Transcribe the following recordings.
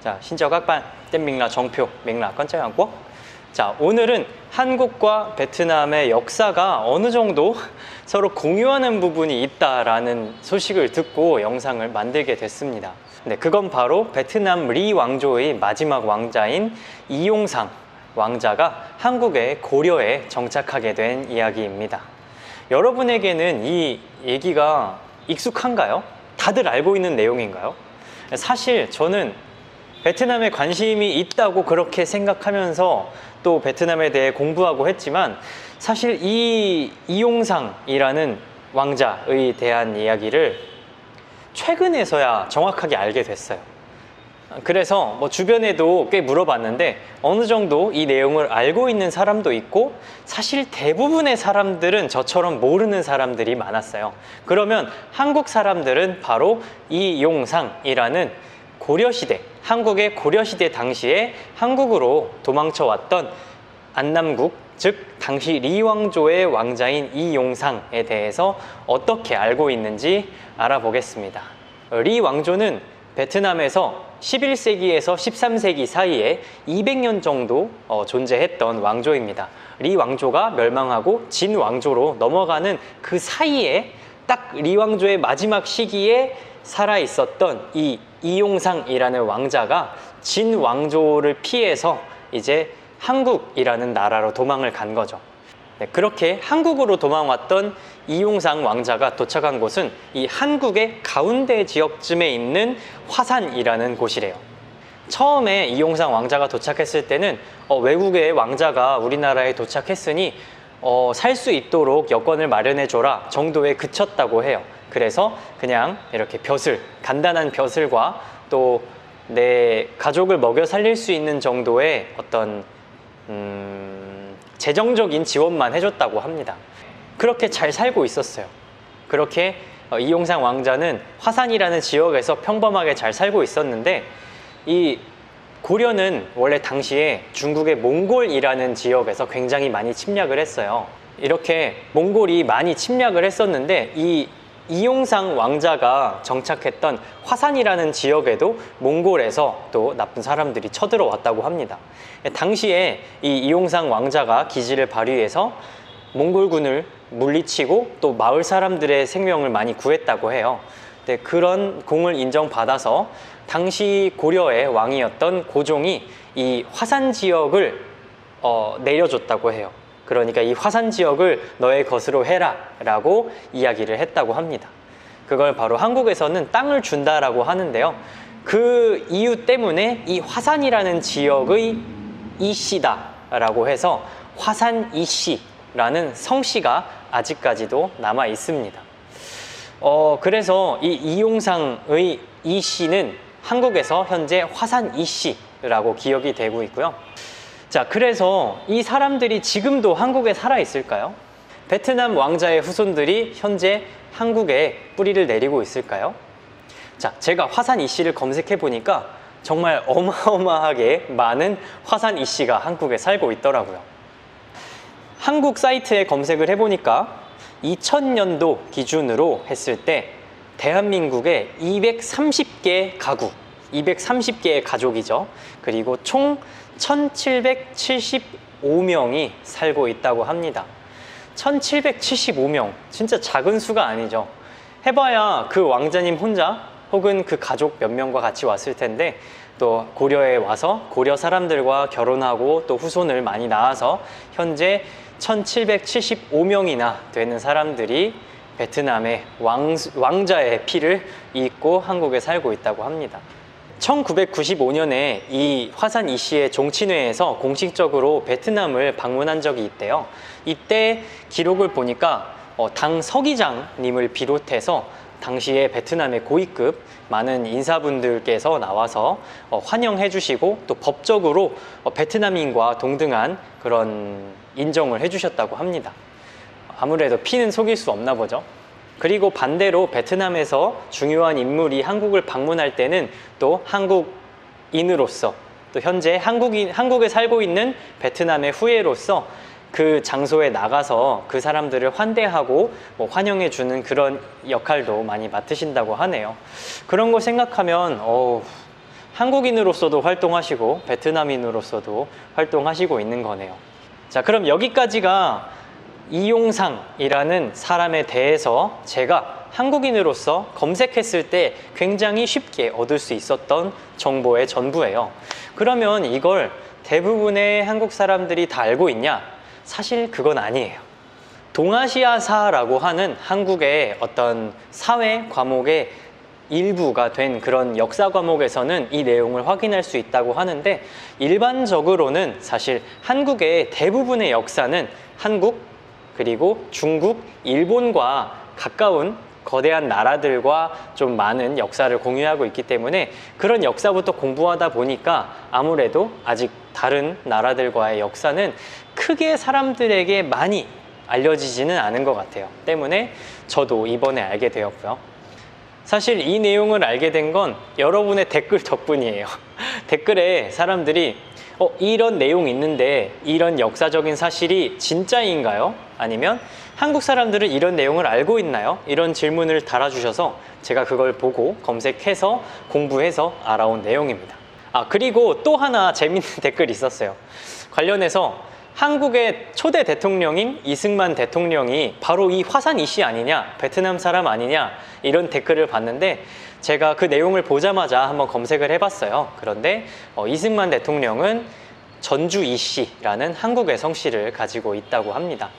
자, 신저 các bạn, tên mình là 정표, mình là con trai Hàn Quốc. 자, 오늘은 한국과 베트남의 역사가 어느 정도 서로 공유하는 부분이 있다라는 소식을 듣고 영상을 만들게 됐습니다. 네, 그건 바로 베트남 리 왕조의 마지막 왕자인 이용상 왕자가 한국의 고려에 정착하게 된 이야기입니다. 여러분에게는 이 얘기가 익숙한가요? 다들 알고 있는 내용인가요? 사실 저는 베트남에 관심이 있다고 그렇게 생각하면서 또 베트남에 대해 공부하고 했지만 사실 이 이용상이라는 왕자에 대한 이야기를 최근에서야 정확하게 알게 됐어요. 그래서 뭐 주변에도 꽤 물어봤는데 어느 정도 이 내용을 알고 있는 사람도 있고 사실 대부분의 사람들은 저처럼 모르는 사람들이 많았어요. 그러면 한국 사람들은 바로 이용상이라는 고려시대, 한국의 고려시대 당시에 한국으로 도망쳐 왔던 안남국, 즉 당시 리왕조의 왕자인 이용상에 대해서 어떻게 알고 있는지 알아보겠습니다. 리왕조는 베트남에서 11세기에서 13세기 사이에 200년 정도 존재했던 왕조입니다. 리왕조가 멸망하고 진왕조로 넘어가는 그 사이에 딱 리왕조의 마지막 시기에 살아있었던 이 이용상이라는 왕자가 진왕조를 피해서 이제 한국이라는 나라로 도망을 간 거죠. 네, 그렇게 한국으로 도망왔던 이용상 왕자가 도착한 곳은 이 한국의 가운데 지역쯤에 있는 화산이라는 곳이래요. 처음에 이용상 왕자가 도착했을 때는 외국의 왕자가 우리나라에 도착했으니 살 수 있도록 여건을 마련해줘라 정도에 그쳤다고 해요. 그래서 그냥 이렇게 벼슬, 간단한 벼슬과 또 내 가족을 먹여 살릴 수 있는 정도의 어떤 재정적인 지원만 해줬다고 합니다. 그렇게 잘 살고 있었어요. 그렇게 이용상 왕자는 화산이라는 지역에서 평범하게 잘 살고 있었는데 이 고려는 원래 당시에 중국의 몽골이라는 지역에서 굉장히 많이 침략을 했어요. 이렇게 몽골이 많이 침략을 했었는데 이 이용상 왕자가 정착했던 화산이라는 지역에도 몽골에서 또 나쁜 사람들이 쳐들어왔다고 합니다. 당시에 이 이용상 왕자가 기지를 발휘해서 몽골군을 물리치고 또 마을 사람들의 생명을 많이 구했다고 해요. 네, 그런 공을 인정받아서 당시 고려의 왕이었던 고종이 이 화산 지역을 내려줬다고 해요. 그러니까 이 화산 지역을 너의 것으로 해라 라고 이야기를 했다고 합니다. 그걸 바로 한국에서는 땅을 준다라고 하는데요. 그 이유 때문에 이 화산이라는 지역의 이씨다 라고 해서 화산 이씨라는 성씨가 아직까지도 남아 있습니다. 그래서 이 이용상의 이씨는 한국에서 현재 화산 이씨라고 기억이 되고 있고요. 자, 그래서 이 사람들이 지금도 한국에 살아 있을까요? 베트남 왕자의 후손들이 현재 한국에 뿌리를 내리고 있을까요? 자, 제가 화산 이씨를 검색해 보니까 정말 어마어마하게 많은 화산 이씨가 한국에 살고 있더라고요. 한국 사이트에 검색을 해보니까 2000년도 기준으로 했을 때 대한민국에 230개 가구, 230개의 가족이죠. 그리고 총 1775명이 살고 있다고 합니다. 1775명, 진짜 작은 수가 아니죠. 해봐야 그 왕자님 혼자 혹은 그 가족 몇 명과 같이 왔을 텐데 또 고려에 와서 고려 사람들과 결혼하고 또 후손을 많이 낳아서 현재 1775명이나 되는 사람들이 베트남의 왕자의 피를 잇고 한국에 살고 있다고 합니다. 1995년에 이 화산 이씨의 종친회에서 공식적으로 베트남을 방문한 적이 있대요. 이때 기록을 보니까 당 서기장님을 비롯해서 당시에 베트남의 고위급 많은 인사분들께서 나와서 환영해 주시고 또 법적으로 베트남인과 동등한 그런 인정을 해 주셨다고 합니다. 아무래도 피는 속일 수 없나 보죠. 그리고 반대로 베트남에서 중요한 인물이 한국을 방문할 때는 또 한국인으로서 또 현재 한국에 살고 있는 베트남의 후예로서 그 장소에 나가서 그 사람들을 환대하고 환영해주는 그런 역할도 많이 맡으신다고 하네요. 그런 거 생각하면 한국인으로서도 활동하시고 베트남인으로서도 활동하시고 있는 거네요. 자, 그럼 여기까지가 이용상이라는 사람에 대해서 제가 한국인으로서 검색했을 때 굉장히 쉽게 얻을 수 있었던 정보의 전부예요. 그러면 이걸 대부분의 한국 사람들이 다 알고 있냐? 사실 그건 아니에요. 동아시아사라고 하는 한국의 어떤 사회 과목의 일부가 된 그런 역사 과목에서는 이 내용을 확인할 수 있다고 하는데, 일반적으로는 사실 한국의 대부분의 역사는 한국, 그리고 중국, 일본과 가까운 거대한 나라들과 좀 많은 역사를 공유하고 있기 때문에 그런 역사부터 공부하다 보니까 아무래도 아직 다른 나라들과의 역사는 크게 사람들에게 많이 알려지지는 않은 것 같아요. 때문에 저도 이번에 알게 되었고요. 사실 이 내용을 알게 된 건 여러분의 댓글 덕분이에요. 댓글에 사람들이 이런 내용 있는데 이런 역사적인 사실이 진짜인가요? 아니면 한국 사람들은 이런 내용을 알고 있나요? 이런 질문을 달아주셔서 제가 그걸 보고 검색해서 공부해서 알아온 내용입니다. 그리고 또 하나 재밌는 댓글이 있었어요. 관련해서 한국의 초대 대통령인 이승만 대통령이 바로 이 화산 이씨 아니냐, 베트남 사람 아니냐, 이런 댓글을 봤는데 제가 그 내용을 보자마자 한번 검색을 해봤어요. 그런데 이승만 대통령은 전주 이씨라는 한국의 성씨를 가지고 있다고 합니다.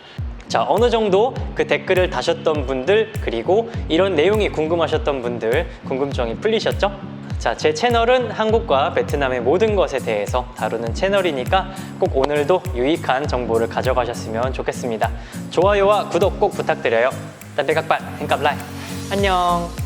자, 어느 정도 그 댓글을 다셨던 분들, 그리고 이런 내용이 궁금하셨던 분들 궁금증이 풀리셨죠? 자, 제 채널은 한국과 베트남의 모든 것에 대해서 다루는 채널이니까 꼭 오늘도 유익한 정보를 가져가셨으면 좋겠습니다. 좋아요와 구독 꼭 부탁드려요. 딴데 각반, 행갑라이. 안녕.